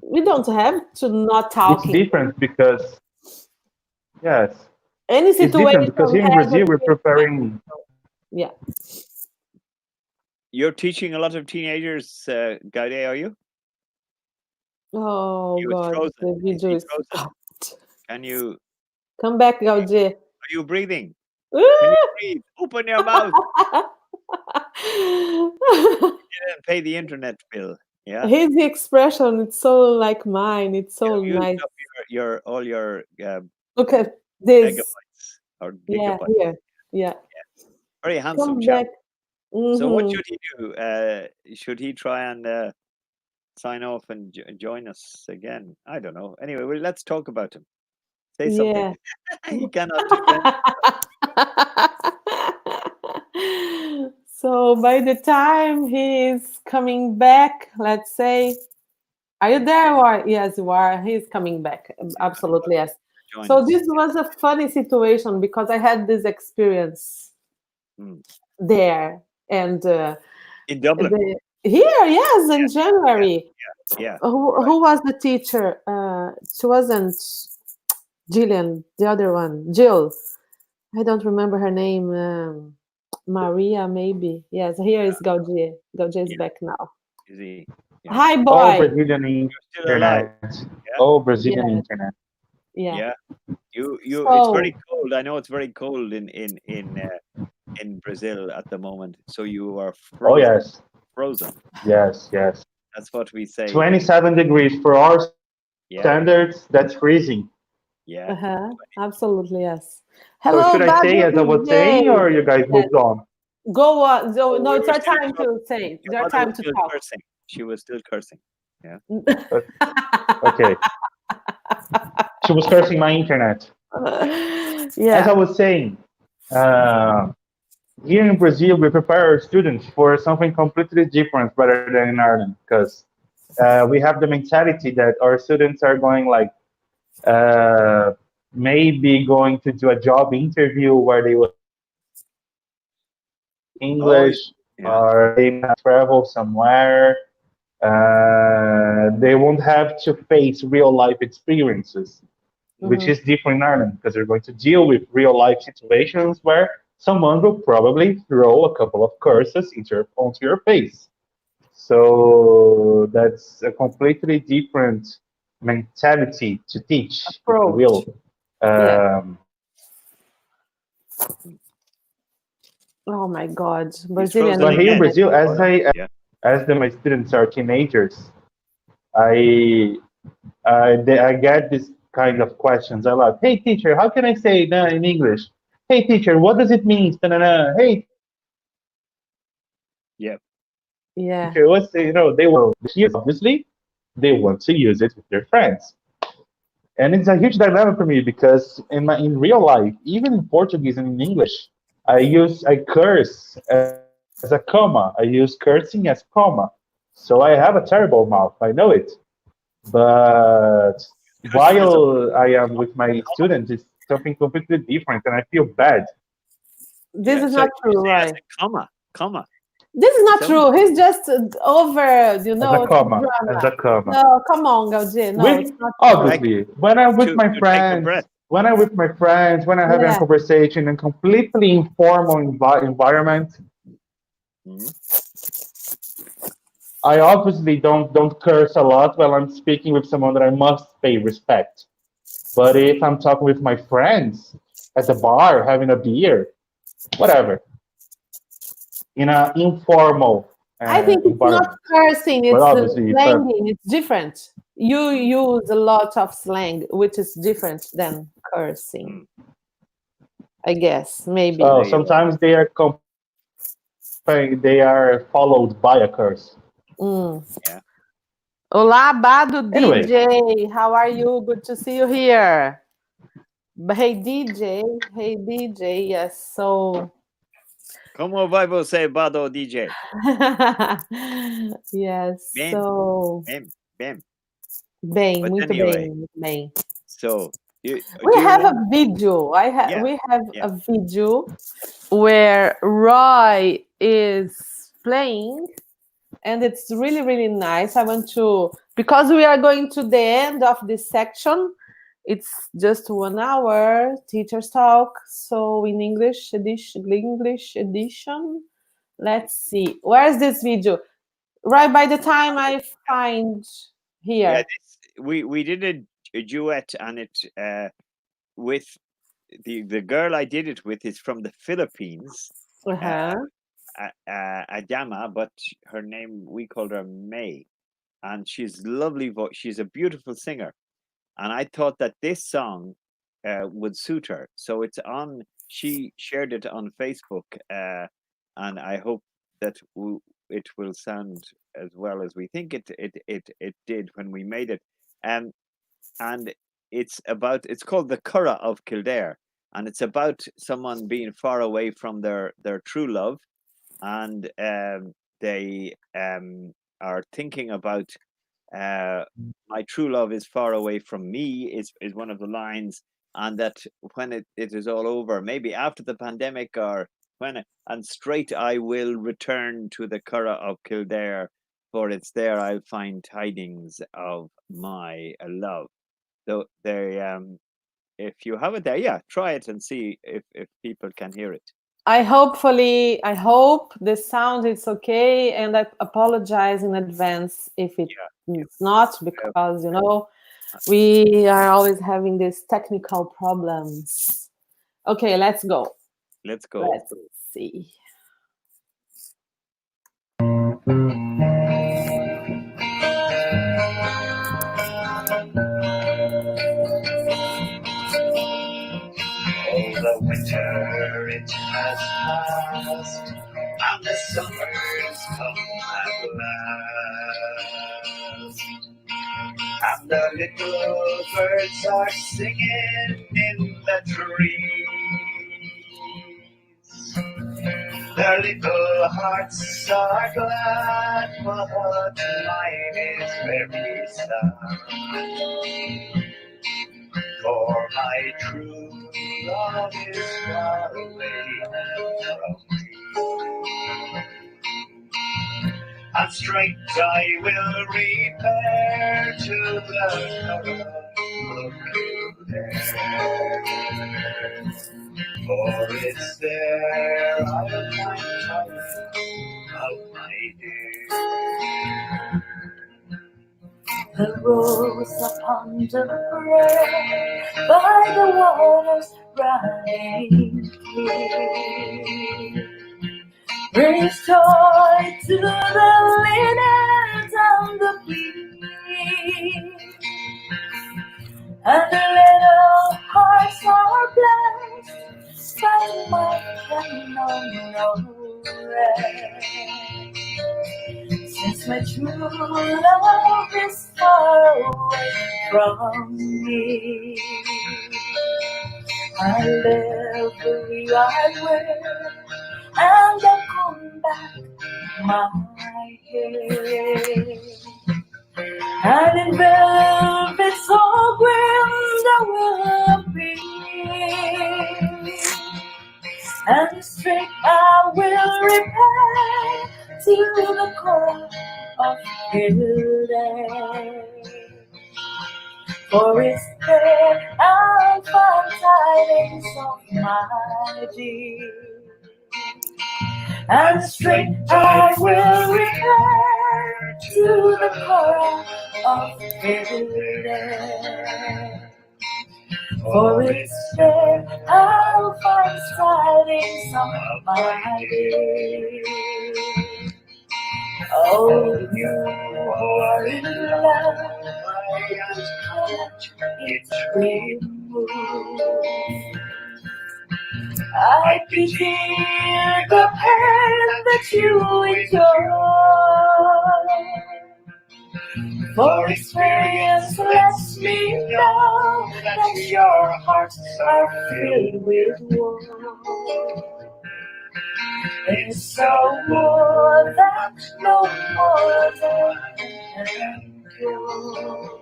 We don't have to not talk. It's different because, yes. Any situation. It's different because here in Brazil we're preparing. Yeah. You're teaching a lot of teenagers, Gaude, are you? Oh, God. The video is stopped. Can you... Come back, Gaude. Are you breathing? Can you breathe? Open your mouth. You didn't pay the internet bill. Yeah. His expression, it's so like mine. It's so nice. All your look at this. Megabytes or gigabytes. Yeah. Very handsome chap. So what should he do? Should he try and sign off and join us again? I don't know. Anyway, well, let's talk about him. Say something. He cannot defend. So by the time he's coming back, let's say, are you there? Or yes, you are. He's coming back. Absolutely, yes. So this was a funny situation because I had this experience there, and in Dublin. Yes, in January. Yeah. Who was the teacher? She wasn't Gillian. The other one, Jill. I don't remember her name. Maria, maybe. Yes, here is Gaudier. Gaudier is back now. Is he? Yeah. Hi, boy. Oh, Brazilian internet. Yeah. Oh, Brazilian internet. Yeah. It's very cold. I know it's very cold in Brazil at the moment. So you are frozen. Oh, yes. Frozen. Yes. That's what we say. 27 degrees for our standards. That's freezing. Yeah. Absolutely, yes. Hello, so should I say as I was saying, or you guys moved on? Go on. No, it's our time to say. It's our time to talk. Cursing. She was still cursing. Yeah. Okay. She was cursing my internet. Yeah. As I was saying, here in Brazil, we prepare our students for something completely different rather than in Ireland, because we have the mentality that our students are going like, maybe going to do a job interview where they will English, or they might travel somewhere. They won't have to face real life experiences, which is different in Ireland, because they're going to deal with real life situations where someone will probably throw a couple of curses onto your face. So that's a completely different mentality to teach, if you will. Oh my God, Brazilian. So here in Brazil, as my students are teenagers, I get this kind of questions a lot. Hey teacher, how can I say no in English? Hey teacher, what does it mean? Hey. Yeah. Teacher, they will obviously they want to use it with their friends. And it's a huge dilemma for me because in real life, even in Portuguese and in English, I curse as a comma. I use cursing as comma. So I have a terrible mouth. I know it. But while I am with my students, it's something completely different, and I feel bad. This is not true, right? Comma. This is not true. He's just over, As a comma. No, come on, Gaudier. No, it's not true. Obviously, when I'm with my friends, when I'm having a conversation in a completely informal environment, I obviously don't curse a lot while I'm speaking with someone that I must pay respect. But if I'm talking with my friends at the bar, having a beer, whatever, in an informal I think it's not cursing, it's slanging, it's different. You use a lot of slang, which is different than cursing. I guess, maybe. Oh, sometimes they are they are followed by a curse. Yeah. Olá, Bado Anyway. DJ. How are you? Good to see you here. Hey DJ. Hey DJ. Yes. So. Como vai você, Bado DJ? Yes. Bem, so. Bem, muito anyway, bem, muito bem. So. We have a video. We have a video where Roy is playing, and it's really, really nice. I want to, because we are going to the end of this section. It's just 1 hour teacher's talk. So in English edition. Let's see. Where is this video? Right by the time I find here. Yeah, we did a duet, and it with the girl I did it with is from the Philippines. Adama, but her name, we called her May, and she's lovely voice. She's a beautiful singer, and I thought that this song would suit her. So it's on. She shared it on Facebook, and I hope that it will sound as well as we think it did when we made it. And it's called The Curragh of Kildare, and it's about someone being far away from their true love, and they are thinking about my true love is far away from me is one of the lines, and that when it is all over, maybe after the pandemic, or and straight I will return to the Curragh of Kildare, for it's there I'll find tidings of my love. So they if you have it there, try it and see if people can hear it. I hope the sound is okay, and I apologize in advance if it's not, because we are always having these technical problems. Okay, let's go. Let's go. Let's see. The winter it has passed, and the summer's come at last. And the little birds are singing in the trees. Their little hearts are glad, but mine is very sad. For my true love is far away from me. And straight I will repair to the Curragh of Kildare. For it's there I'll find tidings of my dear. The rose upon the brae by the waters running clear brings joy to the linnet and the bee, and the little hearts are blessed by much and no rest. Since my true love is far away from me, I'll every I will, and I'll come back my head. And in velvet so grim I will be, and straight I will repair to the Curragh of Kildare. For it's there I'll find tidings of my dear. And straight I will repair to the Curragh of Kildare. For it's there I'll find tidings of my dear. Oh, you are in love, and can't it remove? I pity the pain that you enjoy. For experience lets me know that your hearts are filled with warmth. It's so more that no other can cure.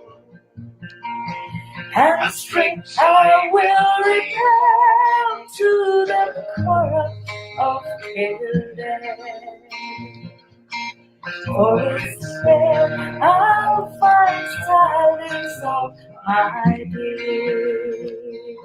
And straight I will return to the chorus of Kildare. For it's there I'll find silence of my dear.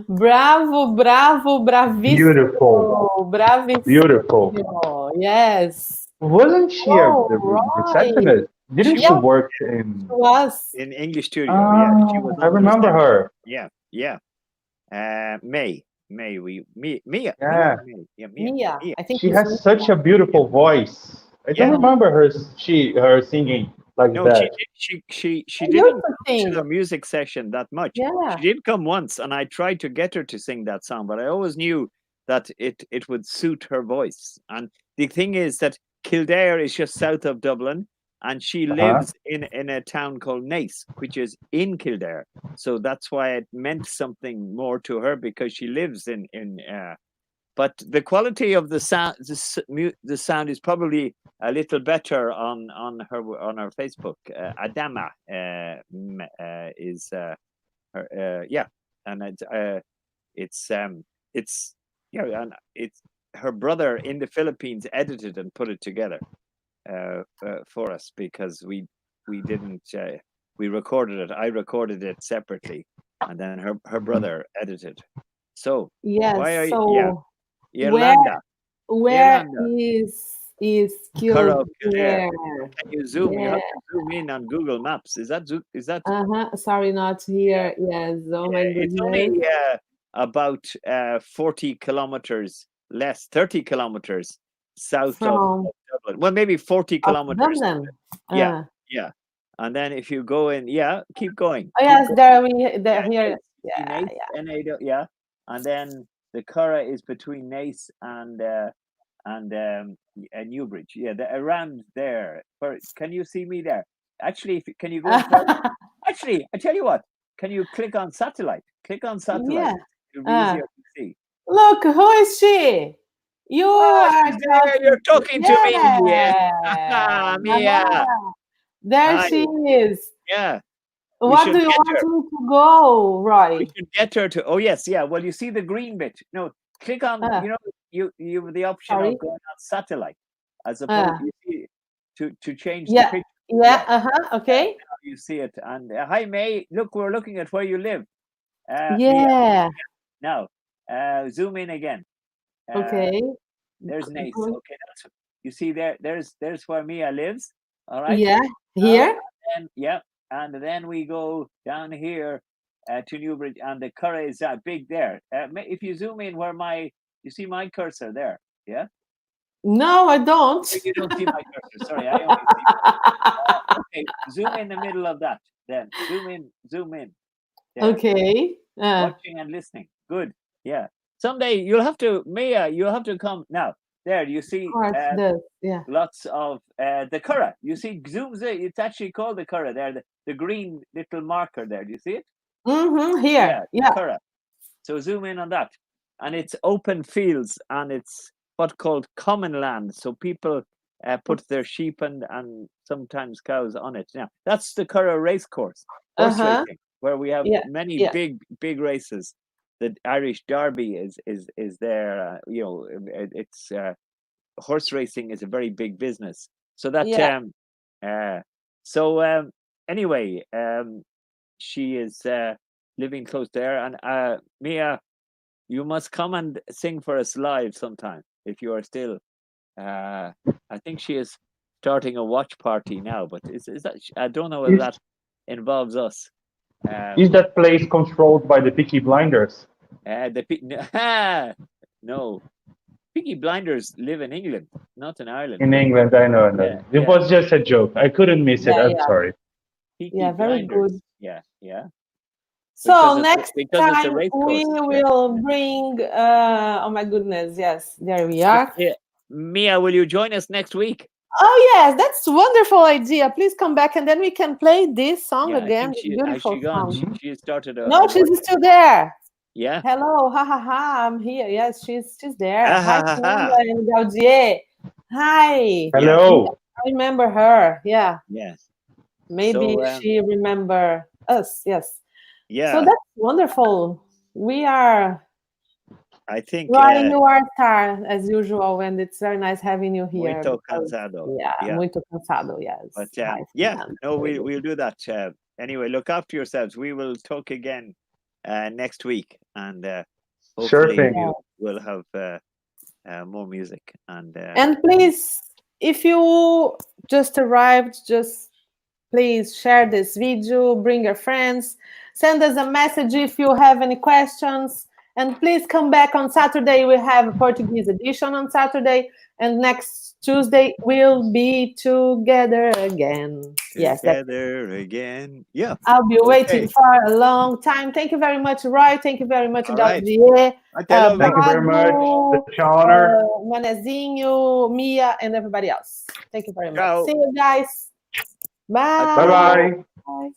Bravo, bravo, bravissimo. Beautiful. Bravissimo. Beautiful. Yes. Wasn't she Oh, the right. receptionist? Didn't she Yeah. work in? It was. In English studio, yeah. She was I remember her. Yeah, yeah. Mia. Yeah. Mia. I think She it's has such a beautiful voice. I don't Yeah. remember her singing like No, that. she I didn't used to come sing. to the music session that much. Yeah. She did come once, and I tried to get her to sing that song, but I always knew that it would suit her voice. And the thing is that Kildare is just south of Dublin, and she lives in a town called Naas, which is in Kildare. So that's why it meant something more to her, because she lives in but the quality of the sound, the sound is probably a little better on her Facebook. Adama is her, yeah, and it's and it's her brother in the Philippines edited and put it together for us, because we didn't we recorded it. I recorded it separately, and then her brother edited. So Yes. why are you? So Yeah. Yolanda. where Yolanda. is Kildare. Kildare? Can you zoom? You Yeah. have to zoom in on Google Maps. Is that Sorry, not here. Yes. Oh my it's goodness. only about 40 kilometers less, 30 kilometers south of Dublin. Well, maybe 40 kilometers. Dublin. Yeah. Yeah. And then if you go in, keep going. Oh yes, there here. Yeah, Naas, yeah. And then the Curragh is between Naas and Newbridge. Yeah, around there. Can you see me there? Actually, can you go in Actually, I tell you what. Can you click on satellite? Click on satellite. Yeah. It'll be easier to see. Look, who is she? You are there. You're talking to me. Yeah. Mia. There she is. Yeah. What do you want me to go, Roy? We should get her to. Oh yes, yeah. Well, you see the green bit. No, click on. You have the option of going on satellite, as opposed to change the picture. Yeah. Okay. Now you see it. And hi, May. Look, we're looking at where you live. Yeah. Now, zoom in again. Okay. There's Naas. Okay, you see there's where Mia lives. All right. Yeah. Here. And then we go down here to Newbridge, and the Curragh is big there. If you zoom in you see my cursor there, yeah? No, I don't. You don't see my cursor, sorry. I only see okay, zoom in the middle of that, then. Zoom in. There. Okay. Watching and listening. Good, yeah. Someday you'll have to come. Now, there, you see lots of the Curragh. You see, zooms in. It's actually called the Curragh there, the green little marker there. Do you see it? Mm-hmm. Here. Yeah. Curragh. So zoom in on that. And it's open fields, and it's what's called common land. So people put their sheep and sometimes cows on it. Now, that's the Curragh racecourse, horse racing, where we have many big races. The Irish Derby is there. It's horse racing is a very big business. So that anyway, she is living close there. And Mia, you must come and sing for us live sometime if you are still. I think she is starting a watch party now, but is that? I don't know whether that involves us. Is that place controlled by the Peaky Blinders? No. Peaky Blinders live in England, not in Ireland. In England, I know. It was just a joke. I couldn't miss it. I'm sorry. Peaky Blinders. Very good. Yeah. So next because it's a time race we course. will bring, oh my goodness, yes, there we are. Yeah. Mia, will you join us next week? Oh yes, that's a wonderful idea. Please come back and then we can play this song Yeah, again. I think Beautiful she gone. song. She started a No, she's still there. Yeah. Hello, ha ha ha, I'm here. Yes, she's there. Ah, Hi, ha, ha, Fernanda ha. and Gaudier. Hi. Hello. I remember her. Yeah. Yes. Maybe So, she remember us. Yes. yeah. So that's wonderful. We are I think Roy, you are a star as usual, and it's very nice having you here. muito because- cansado. Yeah, Yeah. muito cansado. Yes. But Hi, yeah, Fernanda. no, Very good. we'll do that. Anyway, look after yourselves. We will talk again next week, and Sure hopefully thing. we'll have more music. And please, if you just arrived, just please share this video, bring your friends, send us a message if you have any questions, and please come back on Saturday. We have a Portuguese edition on Saturday, and next Tuesday we'll be together again. Yes, together again. Yeah. I'll be waiting Okay. for a long time. Thank you very much, Roy. Thank you very much, All right. Gaudier. Thank Thank you very much. Badu, Such an honor. Manezinho, Mia, and everybody else. Thank you very much. Ciao. See you guys. Bye. Bye-bye. Bye.